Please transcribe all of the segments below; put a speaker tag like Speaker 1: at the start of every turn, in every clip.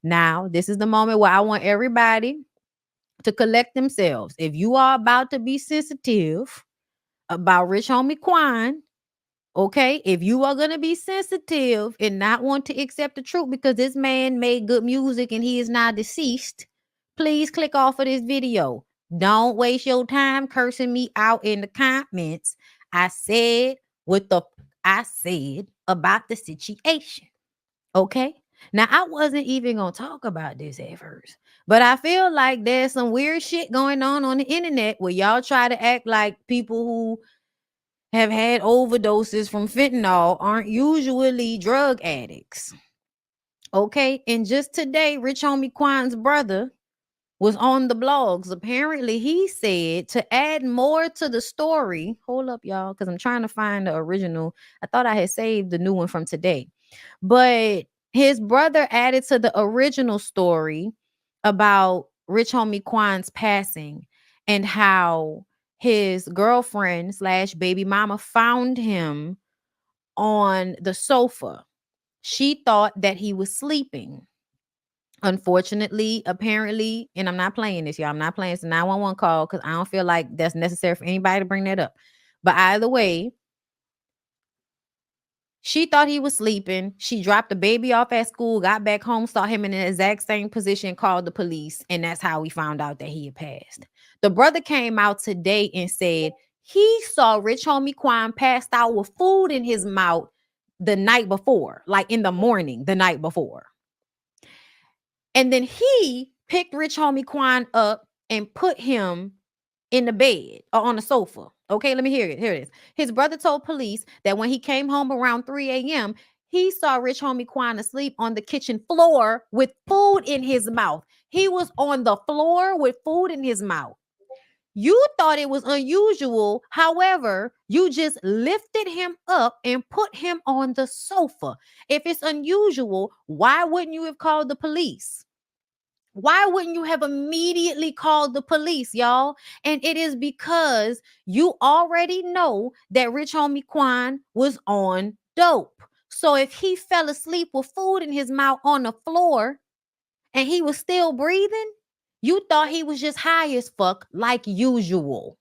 Speaker 1: Now, this is the moment where I want everybody to collect themselves. If you are about to be sensitive about rich homie Quan, okay, if you are going to be sensitive and not want to accept the truth because this man made good music and he is now deceased, please click off of this video. Don't waste your time cursing me out in the comments. I said what the I said about the situation. Okay. Now, I wasn't even going to talk about this at first, but I feel like there's some weird shit going on the internet where y'all try to act like people who have had overdoses from fentanyl aren't usually drug addicts. Okay. And just today, Rich Homie Quan's brother was on the blogs. Apparently, he said to add more to the story. Hold up, y'all, because I'm trying to find the original. I thought I had saved the new one from today. But his brother added to the original story about Rich Homie Quan's passing and how his girlfriend slash baby mama found him on the sofa. She thought that he was sleeping. Unfortunately, apparently, and I'm not playing this, y'all. I'm not playing. It's a 911 call because I don't feel like that's necessary for anybody to bring that up. But either way, she thought he was sleeping. She dropped the baby off at school, got back home, saw him in the exact same position, called the police, and that's how we found out that he had passed. The brother came out today and said he saw Rich Homie Quan passed out with food in his mouth the night before, like in the morning, the night before. And then he picked Rich Homie Quan up and put him in the bed or on the sofa. Okay, let me hear it. Here it is. His brother told police that when he came home around 3 a.m., he saw Rich Homie Quan asleep on the kitchen floor with food in his mouth. He was on the floor with food in his mouth. You thought it was unusual. However, you just lifted him up and put him on the sofa. If it's unusual, why wouldn't you have called the police? Why wouldn't you have immediately called the police, y'all? And it is because you already know that Rich Homie Quan was on dope. So if he fell asleep with food in his mouth on the floor and he was still breathing, you thought he was just high as fuck like usual.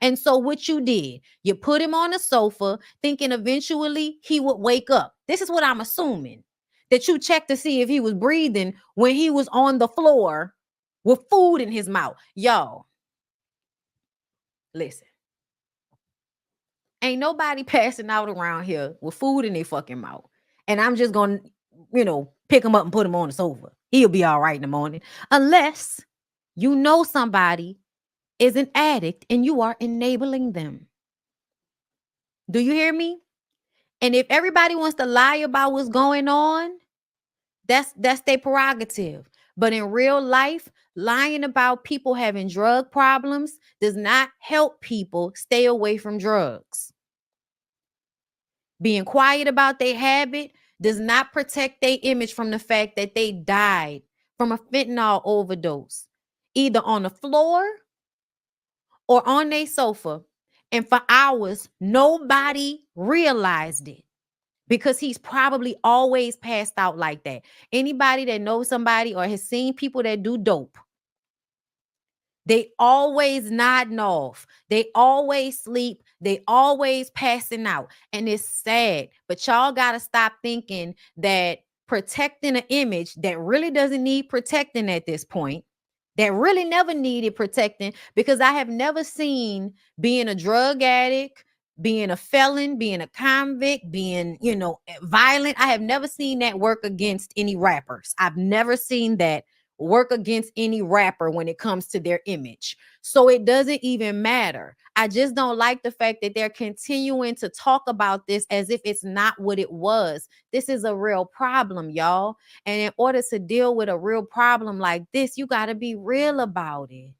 Speaker 1: And so what you did, you put him on the sofa thinking eventually he would wake up. This is what I'm assuming. That you checked to see if he was breathing when he was on the floor with food in his mouth. Y'all, listen. Ain't nobody passing out around here with food in their fucking mouth. And I'm just going to, pick him up and put him on the sofa. He'll be all right in the morning. Unless you know somebody is an addict and you are enabling them. Do you hear me? And if everybody wants to lie about what's going on, that's their prerogative. But in real life, lying about people having drug problems does not help people stay away from drugs. Being quiet about their habit does not protect their image from the fact that they died from a fentanyl overdose, either on the floor or on their sofa. And for hours, nobody realized it. Because he's probably always passed out like that. Anybody that knows somebody or has seen people that do dope, they always nodding off. They always sleep. They always passing out. And it's sad. But y'all got to stop thinking that protecting an image that really doesn't need protecting at this point, that really never needed protecting, because I have never seen being a drug addict, being a felon, being a convict, being, violent. I have never seen that work against any rappers. I've never seen that work against any rapper when it comes to their image. So it doesn't even matter. I just don't like the fact that they're continuing to talk about this as if it's not what it was. This is a real problem, y'all. And in order to deal with a real problem like this, you got to be real about it.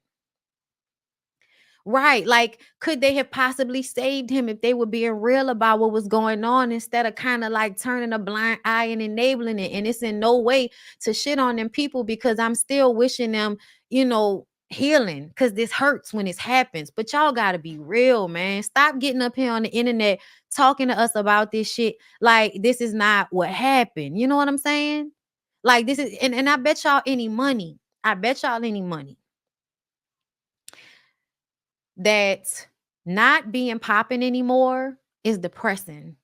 Speaker 1: Right. Like, could they have possibly saved him if they were being real about what was going on instead of kind of like turning a blind eye and enabling it? And it's in no way to shit on them people, because I'm still wishing them, healing, because this hurts when this happens. But y'all got to be real, man. Stop getting up here on the internet talking to us about this shit like this is not what happened. You know what I'm saying? Like this is, and I bet y'all any money. I bet y'all any money that not being popping anymore is depressing.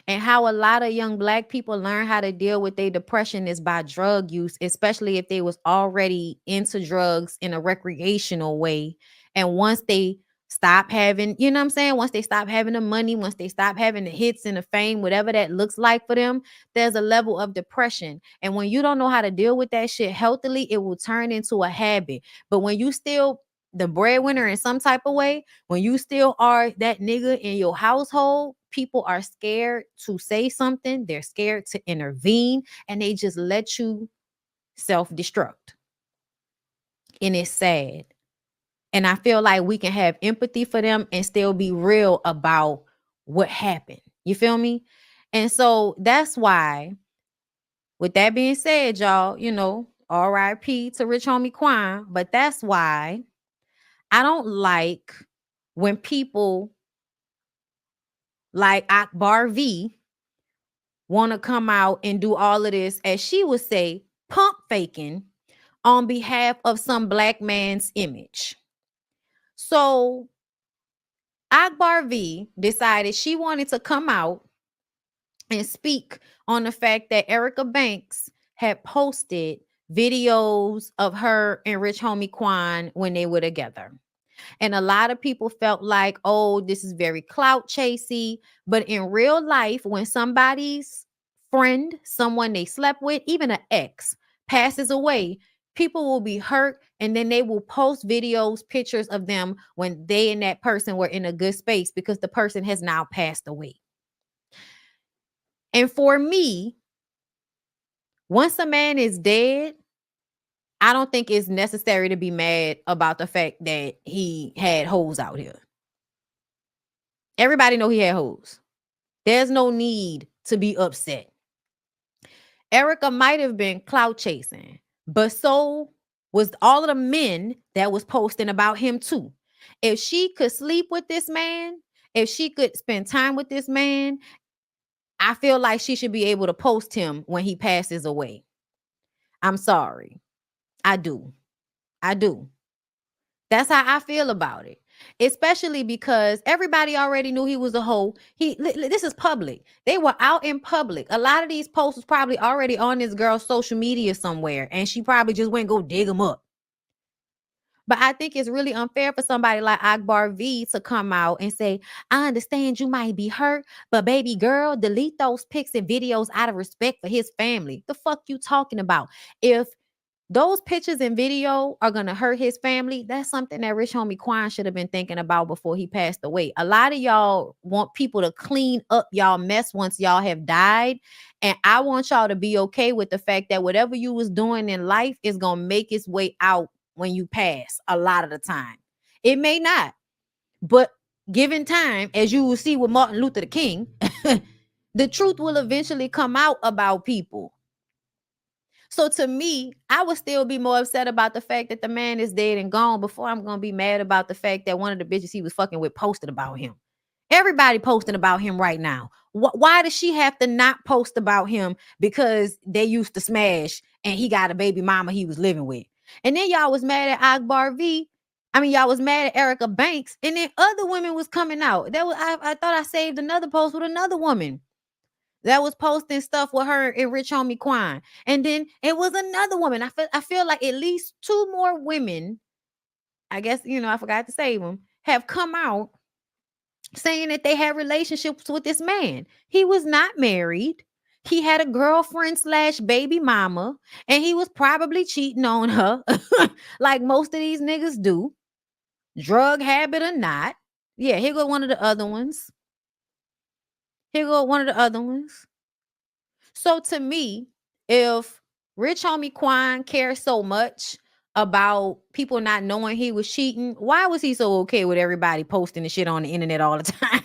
Speaker 1: And how a lot of young Black people learn how to deal with their depression is by drug use, especially if they was already into drugs in a recreational way. And once they stop having, you know what I'm saying? Once they stop having the money, once they stop having the hits and the fame, whatever that looks like for them, there's a level of depression. And when you don't know how to deal with that shit healthily, it will turn into a habit. But when you still the breadwinner in some type of way, when you still are that nigga in your household, people are scared to say something. They're scared to intervene, and they just let you self-destruct. And it's sad. And I feel like we can have empathy for them and still be real about what happened. You feel me? And so that's why, with that being said, y'all, RIP to rich homie Quan, but that's why I don't like when people like Jabbar V want to come out and do all of this, as she would say, pump faking on behalf of some Black man's image. So Jabbar V decided she wanted to come out and speak on the fact that Erica Banks had posted videos of her and rich homie Quan when they were together. And a lot of people felt like, oh, this is very clout chasey. But in real life, when somebody's friend, someone they slept with, even an ex, passes away, people will be hurt. And then they will post videos, pictures of them when they and that person were in a good space because the person has now passed away. And for me, once a man is dead, I don't think it's necessary to be mad about the fact that he had hoes out here. Everybody know he had hoes. There's no need to be upset. Erica might have been clout chasing, but so was all of the men that was posting about him too. If she could sleep with this man, if she could spend time with this man, I feel like she should be able to post him when he passes away. I'm sorry. I do. I do. That's how I feel about it. Especially because everybody already knew he was a hoe. This is public. They were out in public. A lot of these posts was probably already on this girl's social media somewhere, and she probably just went and go dig them up. But I think it's really unfair for somebody like Jabbar V to come out and say, I understand you might be hurt, but baby girl, delete those pics and videos out of respect for his family. The fuck you talking about? If those pictures and video are going to hurt his family, that's something that rich homie Quan should have been thinking about before he passed away. A lot of y'all want people to clean up y'all mess once y'all have died. And I want y'all to be okay with the fact that whatever you was doing in life is going to make its way out when you pass a lot of the time. It may not, but given time, as you will see with Martin Luther King, the truth will eventually come out about people. So to me, I would still be more upset about the fact that the man is dead and gone before I'm going to be mad about the fact that one of the bitches he was fucking with posted about him. Everybody posting about him right now. Why does she have to not post about him because they used to smash and he got a baby mama he was living with? And then y'all was mad at Jabbar V. Y'all was mad at Erica Banks, and then other women was coming out. I thought I saved another post with another woman that was posting stuff with her and rich homie Quan. And then it was another woman. I feel like at least two more women, I guess, I forgot to save them, have come out saying that they had relationships with this man. He was not married. He had a girlfriend / baby mama, and he was probably cheating on her like most of these niggas do, drug habit or not. Yeah, here go one of the other ones. So to me, if rich homie Quan cares so much about people not knowing he was cheating, why was he so okay with everybody posting the shit on the internet all the time?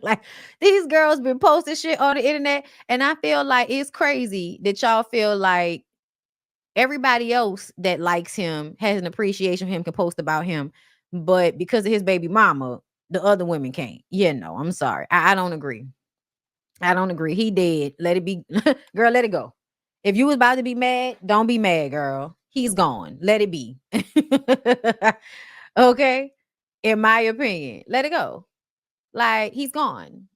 Speaker 1: Like, these girls been posting shit on the internet, and I feel like it's crazy that y'all feel like everybody else that likes him, has an appreciation for him, can post about him, but because of his baby mama, the other women can't. Yeah, no, I'm sorry. I don't agree. He dead. Let it be. Girl, let it go. If you was about to be mad, don't be mad, girl. He's gone. Let it be. Okay? In my opinion, let it go. Like, he's gone.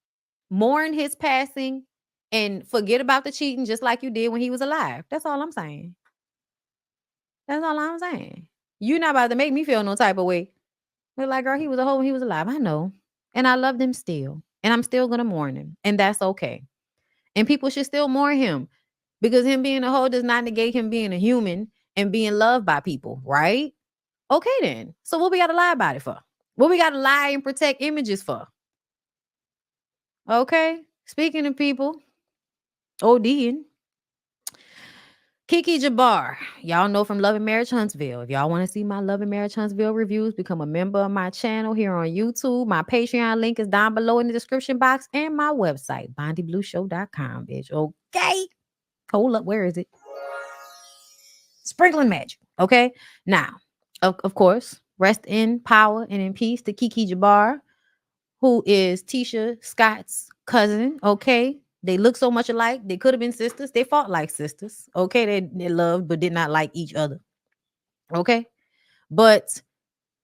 Speaker 1: Mourn his passing and forget about the cheating just like you did when he was alive. That's all I'm saying. That's all I'm saying. You're not about to make me feel no type of way. But like, girl, he was a hoe when he was alive. I know. And I loved him still. And I'm still gonna mourn him. And that's okay. And people should still mourn him. Because him being a hoe does not negate him being a human and being loved by people, right? Okay then. So what we gotta lie about it for? What we gotta lie and protect images for? Okay. Speaking of people, ODing. Keke Jabbar, y'all know from Love and Marriage Huntsville. If y'all want to see my Love and Marriage Huntsville reviews, become a member of my channel here on YouTube. My Patreon link is down below in the description box and my website, BondyBlueShow.com, bitch. Okay. Hold up. Where is it? Sprinkling magic. Okay. Now, of course, rest in power and in peace to Keke Jabbar, who is Tisha Scott's cousin. Okay. They look so much alike. They could have been sisters. They fought like sisters. Okay. They loved, but did not like each other. Okay. But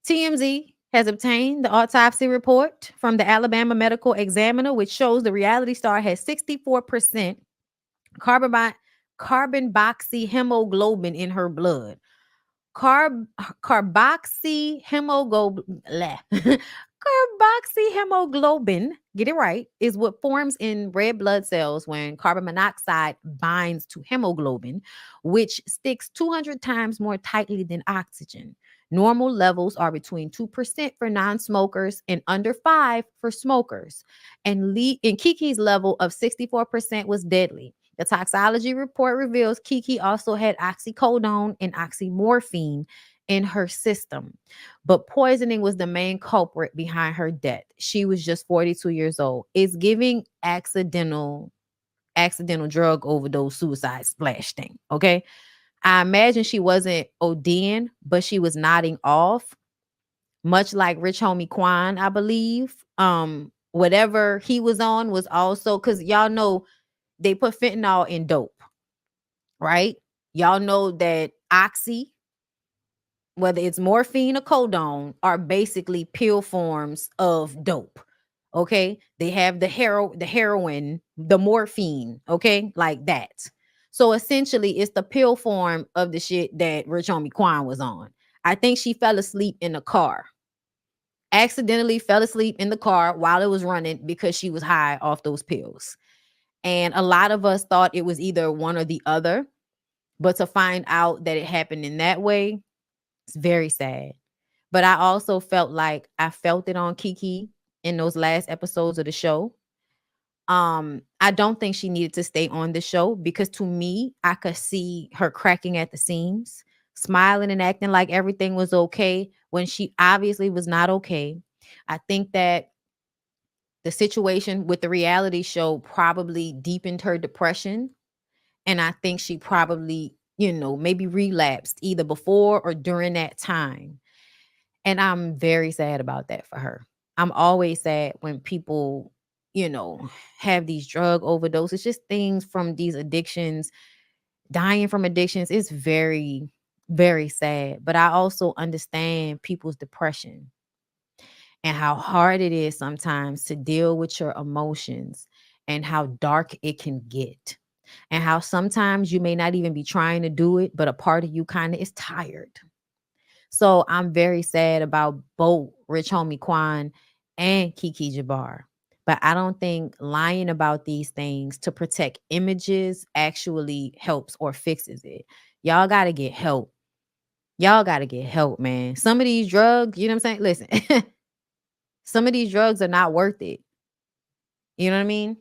Speaker 1: TMZ has obtained the autopsy report from the Alabama Medical Examiner, which shows the reality star has 64% carboxyhemoglobin in her blood. Carboxyhemoglobin, get it right, is what forms in red blood cells when carbon monoxide binds to hemoglobin, which sticks 200 times more tightly than oxygen. Normal levels are between 2% for non-smokers and under 5% for smokers. And Keke's level of 64% was deadly. The toxicology report reveals Keke also had oxycodone and oxymorphine in her system, but poisoning was the main culprit behind her death. She was just 42 years old. It's giving accidental drug overdose suicide splash thing. Okay. I imagine she wasn't ODing, but she was nodding off, much like rich homie Quan, I believe. Whatever he was on was also, because y'all know they put fentanyl in dope, right? Y'all know that oxy, whether it's morphine or codone, are basically pill forms of dope. Okay, they have the heroin, the morphine. Okay, like that. So essentially, it's the pill form of the shit that Rich Homie Quan was on. I think she fell asleep in the car. Accidentally fell asleep in the car while it was running because she was high off those pills. And a lot of us thought it was either one or the other. But to find out that it happened in that way, it's very sad. But I also felt like I felt it on Keke in those last episodes of the show. I don't think she needed to stay on the show because to me, I could see her cracking at the seams, smiling and acting like everything was okay when she obviously was not okay. I think that the situation with the reality show probably deepened her depression. And I think she probably, maybe relapsed either before or during that time. And I'm very sad about that for her. I'm always sad when people, have these drug overdoses, just things from these addictions, dying from addictions. It's very, very sad. But I also understand people's depression and how hard it is sometimes to deal with your emotions and how dark it can get. And how sometimes you may not even be trying to do it, but a part of you kind of is tired. So I'm very sad about both Rich Homie Quan and Keke Jabbar. But I don't think lying about these things to protect images actually helps or fixes it. Y'all got to get help. Y'all got to get help, man. Some of these drugs, you know what I'm saying? Listen, some of these drugs are not worth it. You know what I mean?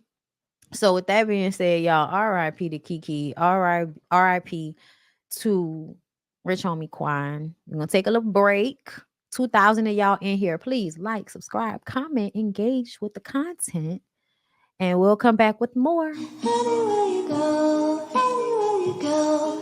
Speaker 1: So with that being said, y'all, R.I.P. to Keke, R.I.P. to Rich Homie Quan. We're gonna take a little break. 2,000 of y'all in here. Please like, subscribe, comment, engage with the content, and we'll come back with more. Anywhere you go,